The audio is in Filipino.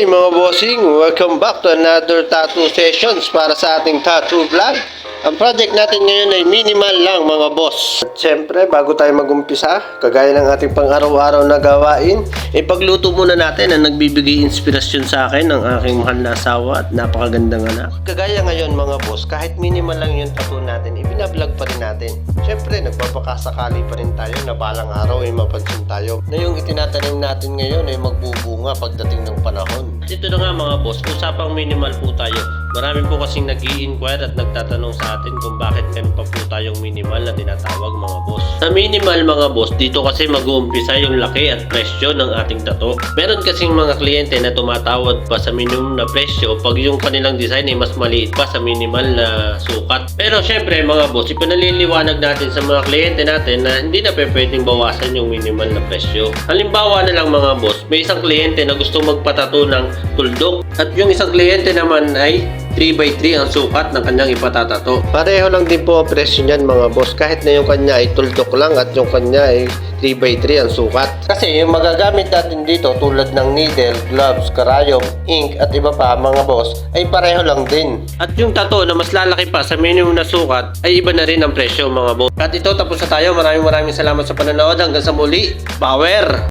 Hey mga bossing, welcome back to another tattoo sessions para sa ating tattoo vlog. Ang project natin ngayon ay minimal lang mga boss. At syempre, bago tayo magumpisa, kagaya ng ating pang-araw-araw na gawain, ipagluto muna natin ang nagbibigay inspirasyon sa akin ng aking mahal na asawa at napakagandang anak. Kagaya ngayon mga boss, kahit minimal lang yung tattoo natin, ibinablog pa rin natin. Syempre, nagpapakasakali pa rin tayo na balang araw ay mapansin tayo na yung itinatanim natin ngayon ay magbubunga pagdating ng panahon. At ito na nga mga boss, usapang minimal po tayo. Marami po kasing nag-i-inquire at nagtatanong sa atin kung bakit meron pa po tayong minimal na tinatawag mga boss. Sa minimal mga boss, dito kasi mag-uumpisa yung laki at presyo ng ating tattoo. Meron kasing mga kliyente na tumatawad pa sa minimum na presyo pag yung kanilang design ay mas maliit pa sa minimal na sukat. Pero syempre mga boss, ipinaliliwanag natin sa mga kliyente natin na hindi na pwedeng bawasan yung minimal na presyo. Halimbawa na lang mga boss, may isang kliyente na gusto magpatato ng tuldok at yung isang kliyente naman ay 3x3 ang sukat ng kanyang ipatatato. Pareho lang din po ang presyo niyan mga boss, kahit na yung kanya ay tuldok lang at yung kanya ay 3x3 ang sukat. Kasi yung magagamit natin dito tulad ng needle, gloves, karayom, ink at iba pa mga boss ay pareho lang din. At yung tattoo na mas lalaki pa sa minimum na sukat ay iba na rin ang presyo mga boss. At ito, tapos na tayo. Maraming salamat sa panonood. Hanggang sa muli. Power!